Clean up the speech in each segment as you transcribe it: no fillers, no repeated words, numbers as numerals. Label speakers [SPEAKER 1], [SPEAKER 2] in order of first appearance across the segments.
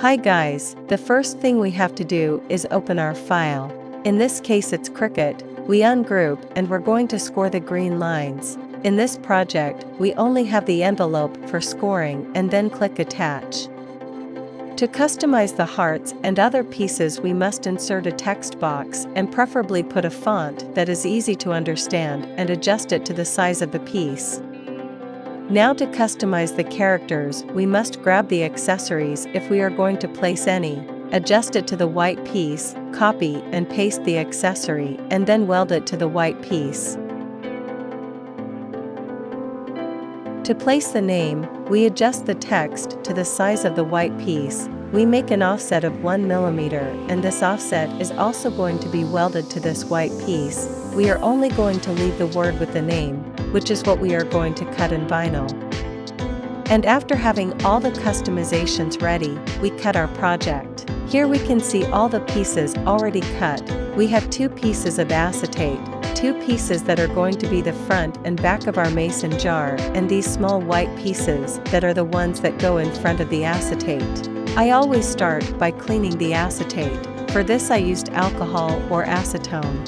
[SPEAKER 1] Hi guys, the first thing we have to do is open our file. In this case it's Cricut. We ungroup and we're going to score the green lines. In this project, we only have the envelope for scoring and then click Attach. To customize the hearts and other pieces we must insert a text box and preferably put a font that is easy to understand and adjust it to the size of the piece. Now to customize the characters we must grab the accessories if we are going to place any, adjust it to the white piece, copy and paste the accessory and then weld it to the white piece. To place the name, we adjust the text to the size of the white piece. We make an offset of 1 mm and this offset is also going to be welded to this white piece. We are only going to leave the word with the name, which is what we are going to cut in vinyl. And after having all the customizations ready, we cut our project. Here we can see all the pieces already cut. We have 2 pieces of acetate, 2 pieces that are going to be the front and back of our mason jar, and these small white pieces that are the ones that go in front of the acetate. I always start by cleaning the acetate. For this I used alcohol or acetone.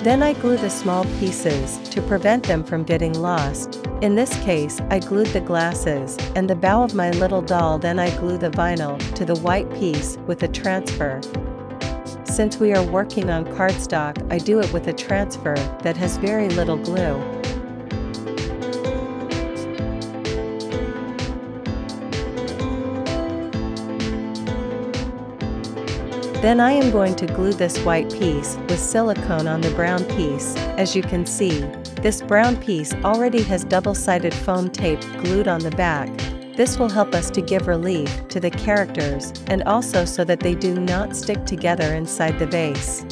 [SPEAKER 1] Then I glue the small pieces to prevent them from getting lost. In this case I glued the glasses and the bow of my little doll, then I glue the vinyl to the white piece with a transfer. Since we are working on cardstock, I do it with a transfer that has very little glue. Then I am going to glue this white piece with silicone on the brown piece. As you can see, this brown piece already has double-sided foam tape glued on the back. This will help us to give relief to the characters and also so that they do not stick together inside the vase.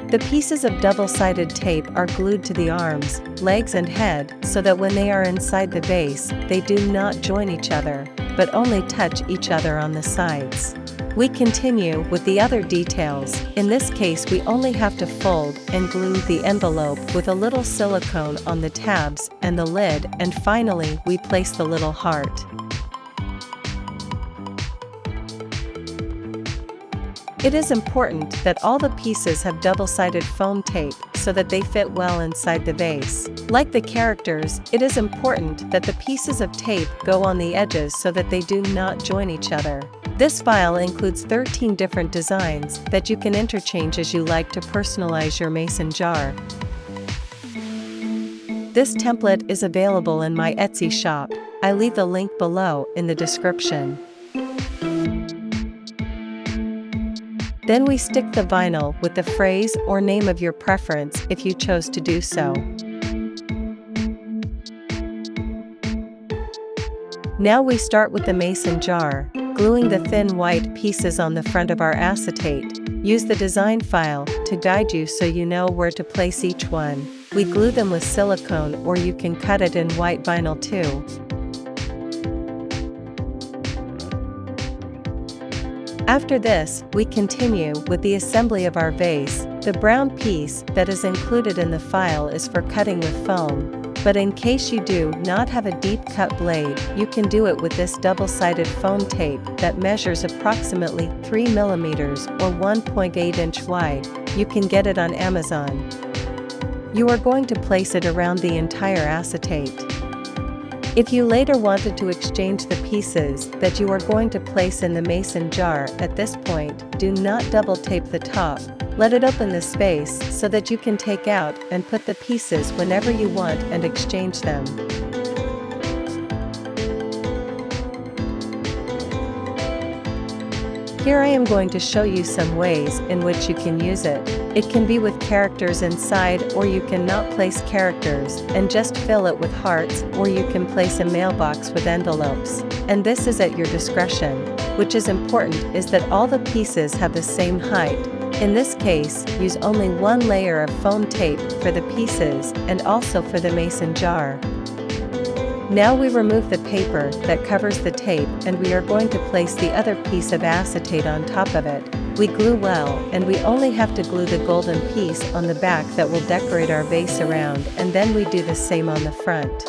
[SPEAKER 1] The pieces of double-sided tape are glued to the arms, legs and head so that when they are inside the vase, they do not join each other, but only touch each other on the sides. We continue with the other details. In this case we only have to fold and glue the envelope with a little silicone on the tabs and the lid, and finally we place the little heart. It is important that all the pieces have double-sided foam tape so that they fit well inside the vase. Like the characters, it is important that the pieces of tape go on the edges so that they do not join each other. This file includes 13 different designs that you can interchange as you like to personalize your mason jar. This template is available in my Etsy shop. I leave the link below in the description. Then we stick the vinyl with the phrase or name of your preference if you chose to do so. Now we start with the mason jar, gluing the thin white pieces on the front of our acetate. Use the design file to guide you so you know where to place each one. We glue them with silicone or you can cut it in white vinyl too. After this, we continue with the assembly of our vase. The brown piece that is included in the file is for cutting with foam, but in case you do not have a deep cut blade, you can do it with this double-sided foam tape that measures approximately 3 mm or 1.8 inch wide. You can get it on Amazon. You are going to place it around the entire acetate. If you later wanted to exchange the pieces that you are going to place in the mason jar at this point, do not double tape the top. Let it open the space so that you can take out and put the pieces whenever you want and exchange them. Here I am going to show you some ways in which you can use it. It can be with characters inside, or you can not place characters and just fill it with hearts, or you can place a mailbox with envelopes. And this is at your discretion. Which is important is that all the pieces have the same height. In this case, use only one layer of foam tape for the pieces and also for the mason jar. Now we remove the paper that covers the tape and we are going to place the other piece of acetate on top of it. We glue well, and we only have to glue the golden piece on the back that will decorate our vase around, and then we do the same on the front.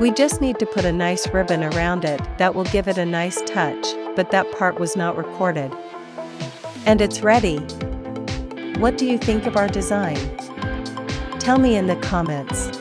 [SPEAKER 1] We just need to put a nice ribbon around it that will give it a nice touch, but that part was not recorded. And it's ready! What do you think of our design? Tell me in the comments.